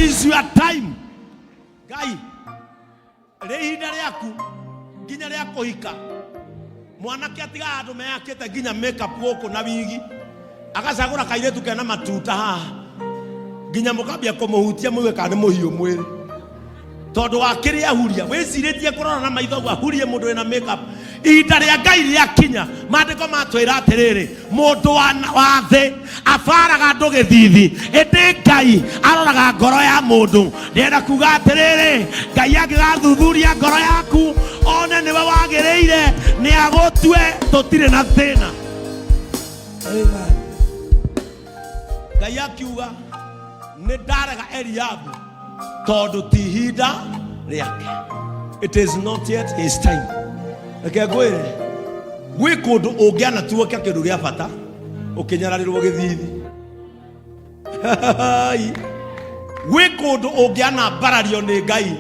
is your time. Gai, rehinda rĩaku nginya rĩa kũhika. Mwanake atiga andũ meyakĩte nginya makeup gũkũ na wigi. Agacagũra kairĩtu kena matuta haha. Nginya mũkambia kũmũhutia mũigue kana nĩ mũhiũ mwĩrĩ. Tondũ wa kĩrĩa ahuria, wĩcirĩtie kũrora na maitho ahurie mũndũ wĩna makeup. Ihinda rĩa Ngai rĩakinya, maandĩko matwĩra atĩrĩrĩ, mũndũ wa thĩ abaraga andũ gĩthithi, ĩndĩ Ngai aroraga ngoro ya mũndũ. Ndĩrenda kuga atĩrĩrĩ, Ngai angĩgathuthuria ngoro yaku, one nĩwe wagĩrĩire, nĩagũtue, tũtirĩ na thĩna. Amen. Ngai akiuga nĩ ndarega Eliabu tondũ ti ihinda rĩake. It is not yet his time. Reke ngwĩre, gwĩ kũndũ ũngĩanatuoka kĩndũ gĩa bata ũkĩnyararĩrwo gĩthithi. Gwĩ kũndũ ũngĩanambarario nĩ Ngai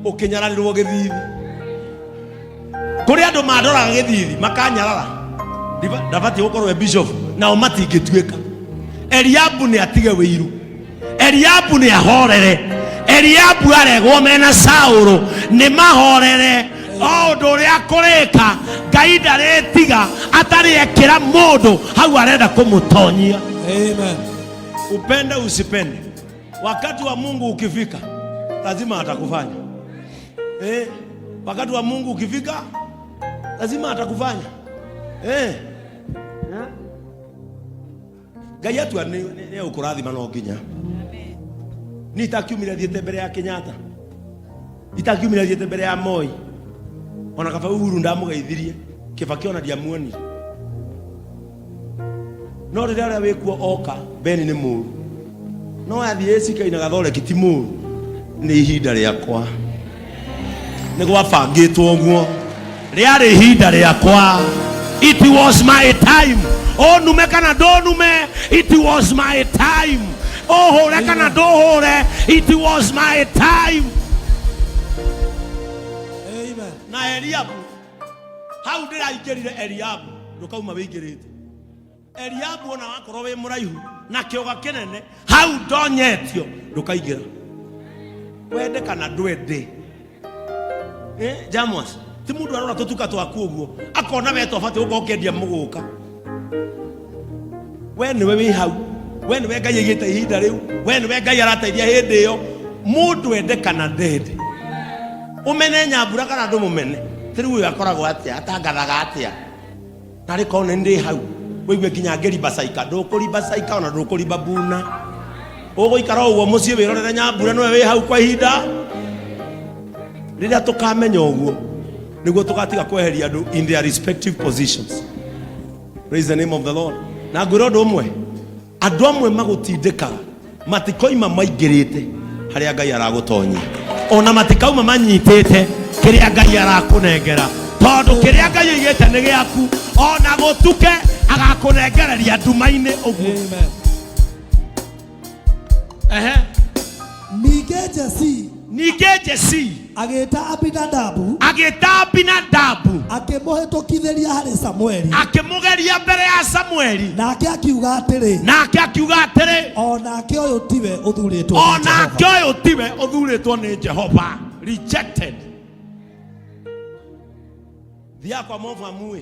ũkĩnyararĩrwo gĩthithi. Kũrĩ andũ mandoraga gĩthithi makanyarara, ndabatiĩ gũkorwo e bishop, nao matingĩtuĩka. Eliabu nĩ atige wĩiru, Eliabu nĩ ahorere. Eliabu aregwo mena Saũlũ nĩ mahorere. O ũndũ ũrĩa kũrĩka Ngai ndarĩtiga atarĩ ekĩra mũndũ hau arenda kũmũtonyia. Amen. Upende usipende, wakati wa Mungu ukifika lazima atakufanya. Wakati wa Mungu ukifika lazima atakufanya. Ngai atu nĩ ũkũrathima no nginya. Nitakiumire thiĩte mbere ya Kenyatta, nitakiumire thiĩte mbere ya Moi, ona kaba Uhuru ndamũgeithirie, Kibaki ona ndiamuonire. No rĩrĩa ũrĩa wĩkuo oka, Beni nĩ mũru, no athiĩ cikaina gathoreki ti mũru. Nĩ ihinda rĩakwa, nĩ gwabangĩtwo ũguo, rĩarĩ ihinda rĩakwa. It was my time. Unume kana Ndunume, it was my time. Uhuru kana Uhuru, it was my time. Amen. Na Eliabu, hau ndĩraingĩrire Eliabu, ndũkauma wĩingĩrĩte. Eliabu ona wakorwo wĩ mũraihu na kĩoga kĩnene, hau ndonyetio ndũkaingĩra. Wende kana ndwende. Jamos, ti mũndũ arora tũtuka twaku ũguo, akona we tũbatiĩ gũkorwo ũkĩendia mũgũka. We nĩwe wĩ hau, we nĩwe Ngai aigĩte ihinda rĩu, we nĩwe Ngai arateithia hĩndĩ ĩyo. Mũndũ ende kana ndende, ũmene Nyambura kana ndũmũmene, ti rĩu ũyũ akoragwo atĩa, atangathaga atĩa. Na rĩkorwo nĩ ndĩ hau, wĩigue nginya ngĩrimba caika, ndũkũrimba caika ona ndũkũrimba mbuna. Ũgũikara ũguo mũciĩ wĩrorere Nyambura nĩwe wĩ hau kwa ihinda. Rĩrĩa tũkamenya ũguo, nĩguo tũgatiga kweheria andũ in their respective positions. Praise the name of the Lord. Na ngwĩra ũndũ ũmwe, andũ amwe magũtindĩkaga matikoima maingĩrĩte harĩa Ngai aragũtonyia, ona matikauma manyitĩte kĩrĩa Ngai arakũnengera, tondũ kĩrĩa Ngai aigĩte nĩ gĩaku, ona gũtuke agakũnengereria nduma-inĩ ũguo. Ningĩ Jesi agĩta Abinadabu akĩmũhĩtũkithĩria harĩ Samueli, akĩmũgeria mbere ya Samueli, nake akiuga atĩrĩ, onake ũyũ tiwe ũthurĩtwo nĩ Jehova. Rejected. Thia kwa mofamu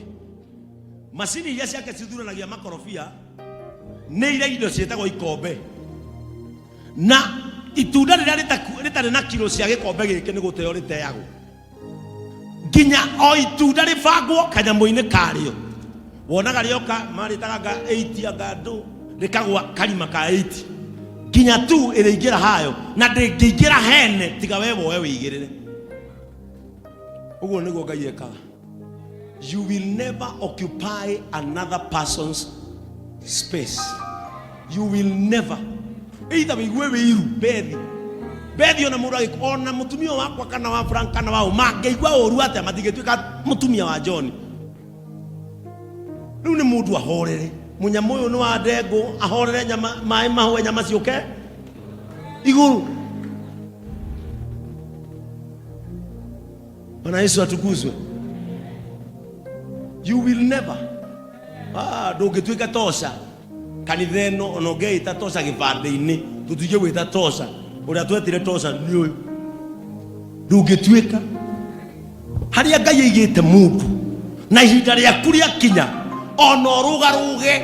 macini iria ciake cithuranagia makorobia nĩ iria indo ciĩtagwo ikombe, na itunda rĩrĩa rĩtarĩ na kilo cia gĩkombe gĩkĩ nĩ gũteo rĩteagwo. Nginya o itunda rĩbangwo kanyamũ-inĩ karĩo, wonaga rĩoka marĩtaga 80 agandũ rĩkagwa karima ka 80, nginya tu ĩrĩingĩra hayo na ndĩngĩingĩra hene tiga we woe wĩigĩrĩre. Ũguo nĩguo Ngai ekaga. You will never occupy another person's space. You will never. Either wĩigue wĩiru bethi ona mũndũ ona mũtumia wakwa kana wa Frank kana wa mangĩigua ũru atĩa matingĩtuĩka mũtumia wa John. Rĩu nĩ mũndũ ahorere, mũnyamũ ũyũ nĩ wa ndengũ ahorere nyama maĩ mahũe nyama ciũke igũrũ. Bwana Yesu atukuzwe. You will never. Ndũngĩtuĩka tosha kanitha ĩno ona ũngĩita tosha gĩbandĩ-inĩ, tũtige gwĩta tosha uria twetire tosa ni uyu ndungituika haria Ngai aigite mundu na ihinda riaku riakinya ona urugaruge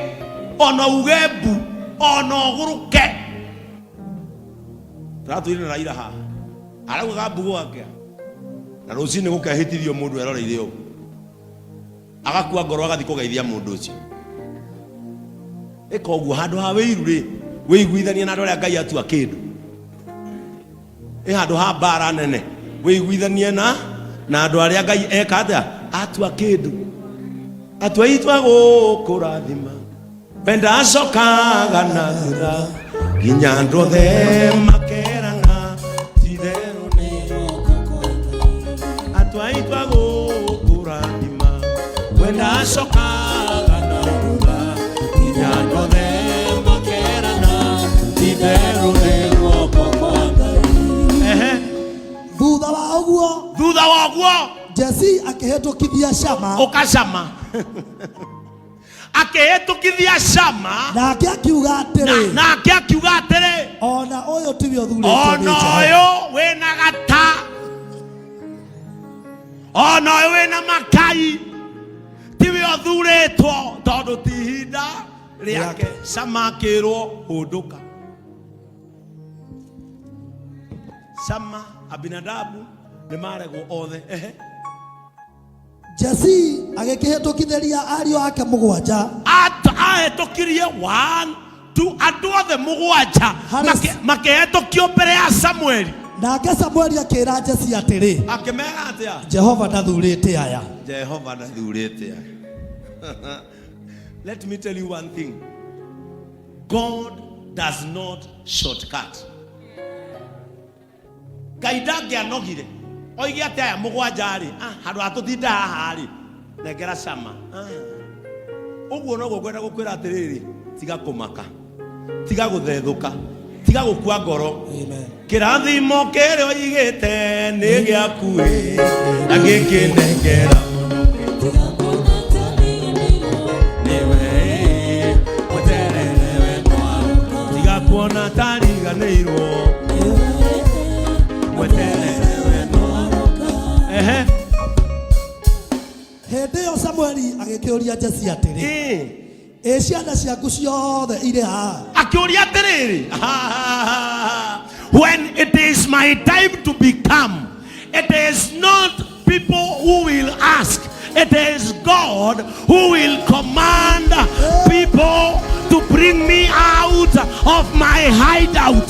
ona ugembu ona uguruke turatuire na ira ha arauga mbugo ake na rucini gukehitithio mundu eroreire u agakua ngoro agathi kugeithia mundu ucio ikoguo handu ha wiru ri wiguithania na andu aria Ngai atua kindu handu ha mbara nene wiguithanie na andu aria Ngai eka atia atua kindu atua itwa gukurathima penda acokaga na thutha nginya andu othe makerana titherũ nĩ atua itwa gukurathima penda acokaga na thutha nginya andu othe makerana titherũ nĩ guoko kwa Ngai. Thutha wa guo Jesse akihetũkithia cama ukacama akihetũkithia cama nake akiuga atĩrĩ nake akiuga atĩrĩ ona ũyũ tiwe ũthurĩtwo ona ũyũ wĩna gata ona ũyũ wĩna makai tiwe ũthurĩtwo tondũ ti ihinda rĩake cama akĩrwo hũndũka cama abinadamu nĩ maregwo othe Jesse agĩkĩhetũkithĩria ariũ ake mũgwanja ahetũkirie 1 2 andũ othe mũgwanja makĩhetũkio mbere ya Samueli nake Samueli akĩra Jesse atĩrĩ akĩmera atĩa Jehova ndathurĩte aya Jehova ndathurĩte aya let me tell you one thing God does not shortcut Ngai ndangĩanogire oige atĩ aya mũgwanja rĩ handũ ha tũtinda haha rĩ nengera cama ũguo noguo ngwenda gũkwĩra atĩrĩrĩ tiga kũmaka tiga gũthethũka tiga gũkua ngoro kĩrathimo kĩrĩa oigĩte nĩ gĩaku na gĩkĩnengera tiga kuona tariganĩirwo hĩndĩ ĩyo Samueli agĩkĩũria Jesse atĩrĩ ciana ciaku ciothe irĩ haha akĩũria atĩrĩrĩ when it is my time to become it is not people who will ask it is God who will command people to bring me out of my hideout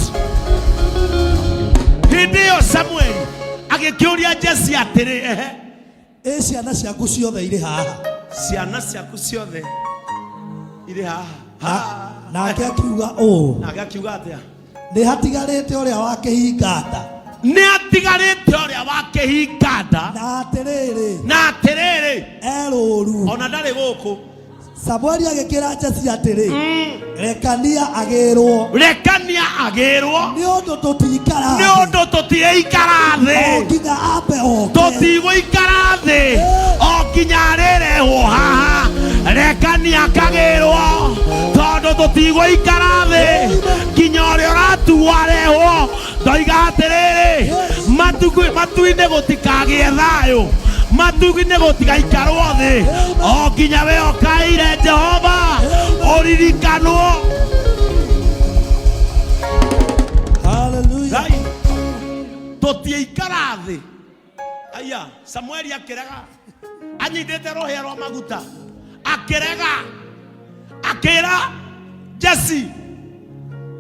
hĩndĩ ĩyo Samueli agĩkĩũria Jesse atĩrĩ ciana ciaku ciothe irĩ haha ciana ciaku ciothe irĩ haha nake akiuga ũũ nake akiuga atĩa nĩ hatigarĩte ũrĩa wa kĩhingata nĩ atigarĩte ũrĩa wa kĩhingata na atĩrĩrĩ erũru ona ndarĩ gũkũ Samueli agĩkĩra Jesse atĩrĩ rekania agĩrwo nĩ ũndũ tũtiĩikara thĩ nginya ambe oke tũtigũikara thĩ o nginya arĩrehwo haha rekania akagĩrwo tondũ tũtigũikara thĩ nginya ũrĩa ũratuo arehwo ndoiga atĩrĩrĩ matu-inĩ gũtikagĩe thayũ matu-inĩ gũtigaikarwo thĩ o nginya we okaire Jehova ũririkanwo haleluya tũtiĩikara thĩ aya Samueli akĩrega anyitĩte rũhĩa rwa maguta akĩrega akĩra Jesse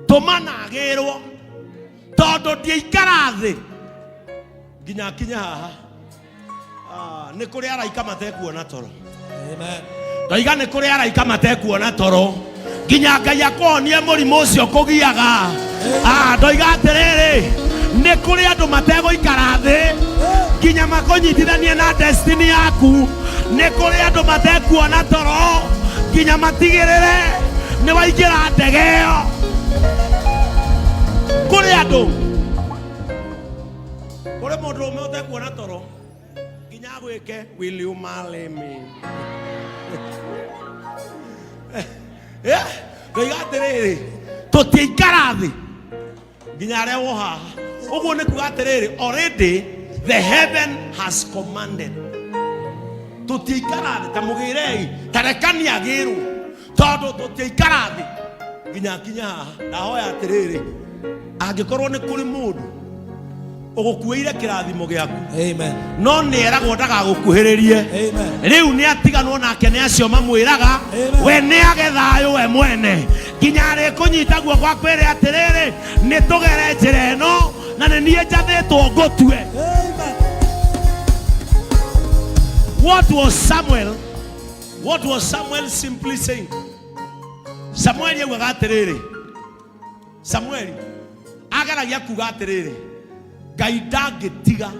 tũmana agĩrwo tondũ ndiĩikara thĩ nginya akinya haha nĩ kũrĩ araika matekuona toro amen ndoiga nĩ kũrĩ araika matekuona toro nginya Ngai akonie mũrimũ ũcio kũgiaga ndoiga atĩrĩrĩ nĩ kũrĩ andũ mategũikara thĩ nginya makũnyitithanie na destiny yaku nĩ kũrĩ andũ matekuona toro nginya matigĩrĩre nĩ waingĩra ndege ĩyo kũrĩ andũ kũrĩ mũndũ ũmwe ũtekuona toro nginya agwĩke will you marry me ndoiga atĩrĩrĩ tũtiĩikara thĩ Ginyare woha. Ogo ne kuaterere. Already the heaven has commanded. Tutikara tamugirei. Tarekani agiru. Todo tutikara. Ginya na hoya terere. Agikorwo ne kuri mundu. Ogokuire kirathimo giaku. Amen. No ne eragwo ndaga gukuhiririe. Amen. Riu ni atiganwo nake ne acio mamwiraga we ne agethayo we mwene. Ginyare kunyita guo kwa kwere atiriri ni tugere njira eno na ni nie njathitwo ngutue. Amen. What was Samuel simply saying? Samuel yugaga atiriri. Samuel agaragia kuga atiriri. Gaida getiga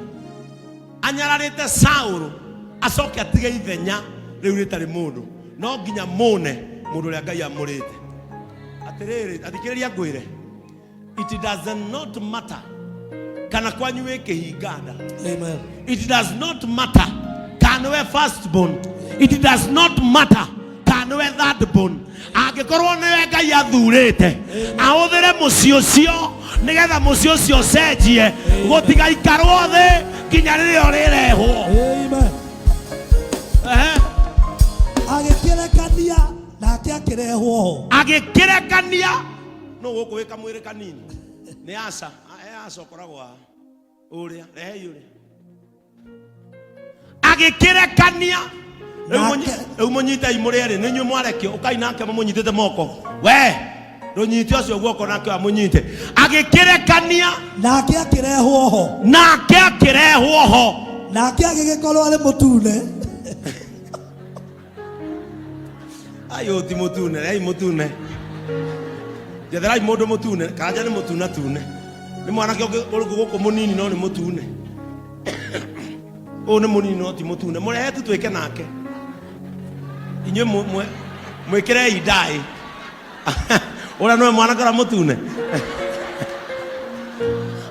anyararite Saulu acoke atige ithenya riu ritari mundu no nginya mune mundu ria Ngai amurite atiriri athikiriria ngwire it does not matter kana kwanyu weke hinganda. Amen. It does not matter kana we firstborn. It does not matter kana we thirdborn. Angikorwo ni we Ngai athurite ahuthere mucio cio nigetha mucio ucio cenjie gutiga ikarwo thi nginya ririo rirehwo. Amen. Agikirekania nake akirehwo. Agikirekania no guku wika mwiri kanini ni asa okoragwa uria rehe uria agikirekania riu munyita imureri ninyu mwarekio ukainake munyitite moko we runyiti ucio guoko nake amunyite agikirekania nake akirehwo ho nake agigikorwo ari mutune ayo ti mutune ai mutune jetherai mundu mutune kanja ni mutuna tune ni mwanake guku munini no ni mutune o ni munini no ti mutune murehe tu twike nake inyu mwikire idai ora no mwana kara mutune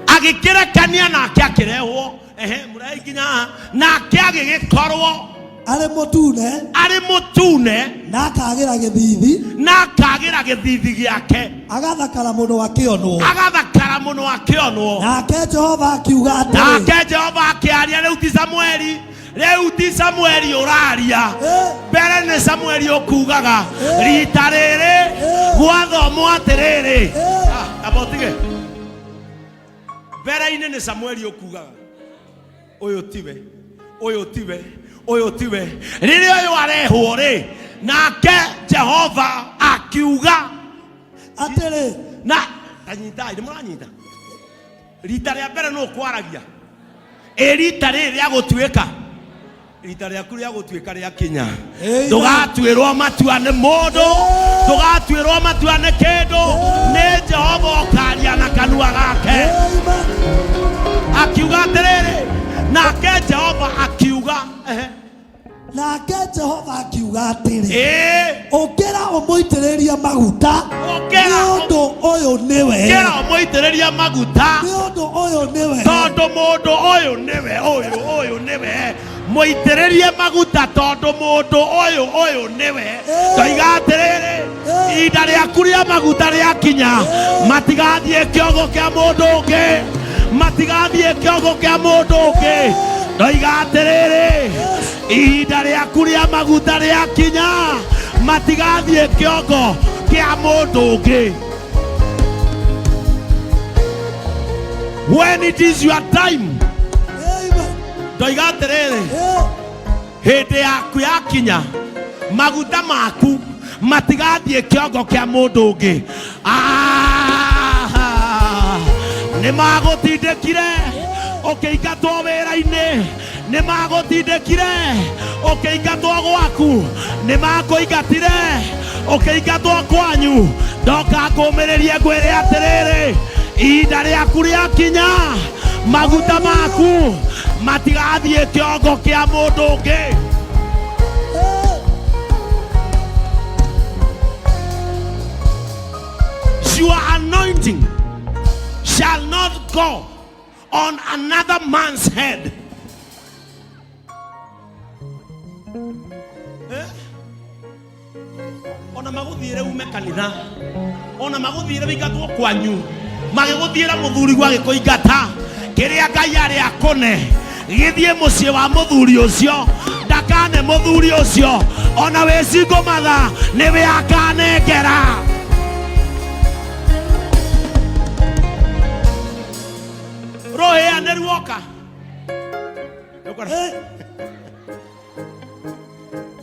agikirekania nake akirehwo murai ginya nake agigikorwo ari mutune nakagira githithi giake agathakara muno akionwo nake Jehova akiuga akiaria riu ti Samueli uraria mbere ni Samueli ukugaga rita riri gwathomwo atiriri abotige mbere ine ni Samueli ukugaga uyu tiwe riri uyu arehwo ri nake Jehova akiuga atiri na anyita ndi muranyita rita ria mbere no kwaragia rita riri ria gutuika rita riaku ria gutuika ria kinya ndugatwirwo matua ni mundu ndugatwirwo matua ni kindu ni Jehova okaria na kanua gake akiuga atiriri nake Jehova akiuga atiri ukira umuitiriria maguta nondu uyu niwe tondu mundu uyu niwe muitiririe maguta tondu mundu uyu niwe toiga atiriri inda riaku ria maguta riakinya matigathie kiongo kia mundu ungi toiga atiriri inda riaku ria maguta riakinya matigathie kiongo kia mundu ungi. When it is your time, toiga atiriri hindi yaku yakinya maguta maku matigathie kiongo kia mundu ungi. Ni magutindikire ukiingatwo wira-ini, ni magutindikire ukiingatwo gwaku, ni makuingatire ukiingatwo kwanyu. Ndoka ngumiririe ngwire atiriri inda riaku riakinya maguta maku matigathie kiongo kia mundu ungi. Your anointing shall not go on another man's head. Ona maguthire ume kanitha, ona maguthire bigatwo kwanyu, magiguthiira muthuri gwa gikuingata kiria Ngai ari akone githie mucii wa muthuri ucio ndakane muthuri ucio ona wicigo matha niwe akanengera. Rohea neruoka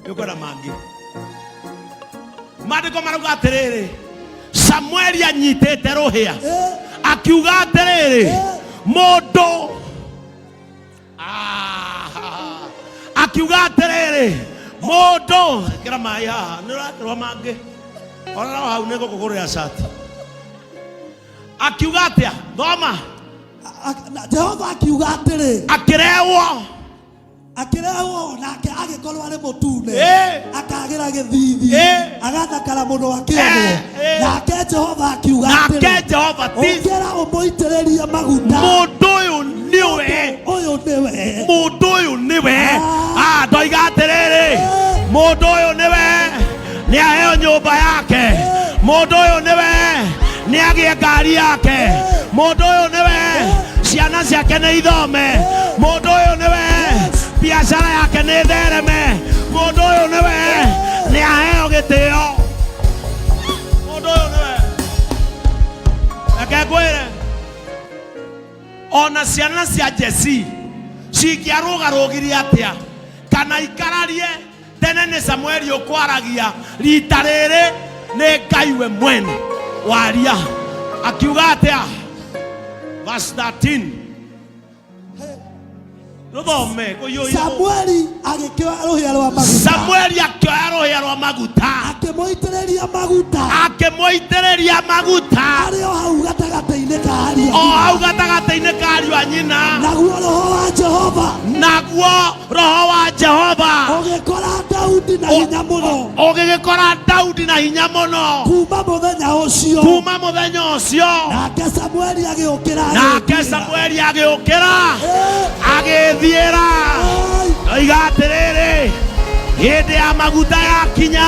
yukora mangi mandiko marauga atiriri Samueli anyitete Rohea akiuga atiriri mundu akiuga atiriri mundu kira mai haha nirakirwa mangi ona hau nego kugurira shati akiuga atia thoma Jehova akiuga atiri akirehwo nake agikorwo ari mutune akagira githithi agathakara muno wa kĩongo nake Jehova akiuga atiri ongera umuitĩrĩrie maguta mundu uyu niwe ndoiga atiriri mundu uyu niwe ni aheo nyumba yake mundu uyu niwe ni agie ngari yake mundu uyu niwe ciana ciake ni ithome mundu uyu niwe biashara yake ni thereme mundu uyu niwe ni aheo gitio mundu uyu niwe reke ngwire ona ciana cia Jesi cingiarũgarũgirie atia kana ikararie tene ni Samueli ukwaragia rita riri ni Ngai we mwene waria akiuga atia verse 13 Ruthome Samueli agikioya ruhia rwa maguta Samueli akioya ruhia rwa maguta akimoitĩrĩria maguta ari o hau gatagata-inĩ ka ariũ a nyina naguo roho wa Jehova ũgĩkora Daudi na hinya mũno kuma mũthenya ũcio nake Samueli agĩũkĩra agĩthiĩra oiga atĩrĩrĩ hĩndĩ ya maguta yakinya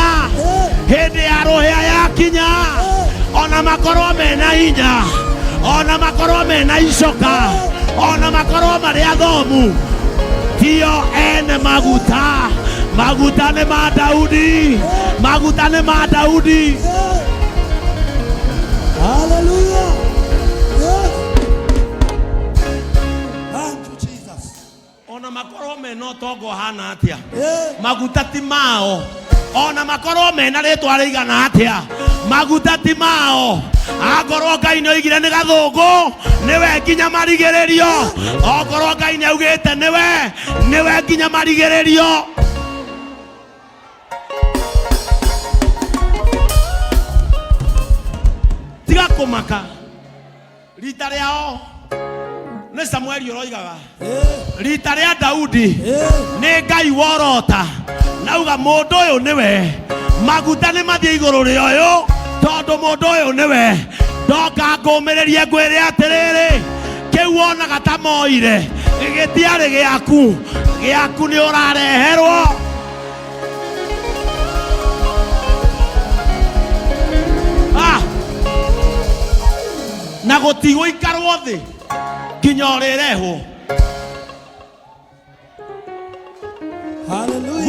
hĩndĩ ya rohea yakinya ona makorwo mena hinya ona makorwo mena icoka ona makorwo marĩ athomu tio ene maguta ni ma Daudi Hallelujah. Ona makorwo mena ũtongo hana atia maguta ti mao ona makorwo mena rĩtwa rĩigana atia maguta ti mao akorwo Ngai nĩ oigire nĩ gathũngũ niwe nginya marigĩrĩrio okorwo Ngai nĩ augĩte niwe nginya marigĩrĩrio. Tiga kũmaka rita rĩao nĩ Samueli ũroigaga rita rĩa Daudi nĩ Ngai worota nauga mũndũ ũyũ nĩwe maguta nĩ mathiĩ igũrũ rĩa ũyũ tondũ mũndũ ũyũ nĩwe ndoka ngũmĩrĩrie ngwĩre atĩrĩrĩ kĩu wonaga ta moire gĩtiarĩ gĩaku nĩ ũrareherwo na gũtigũikarwo thĩ nginya ũrĩrehwo. Hallelujah.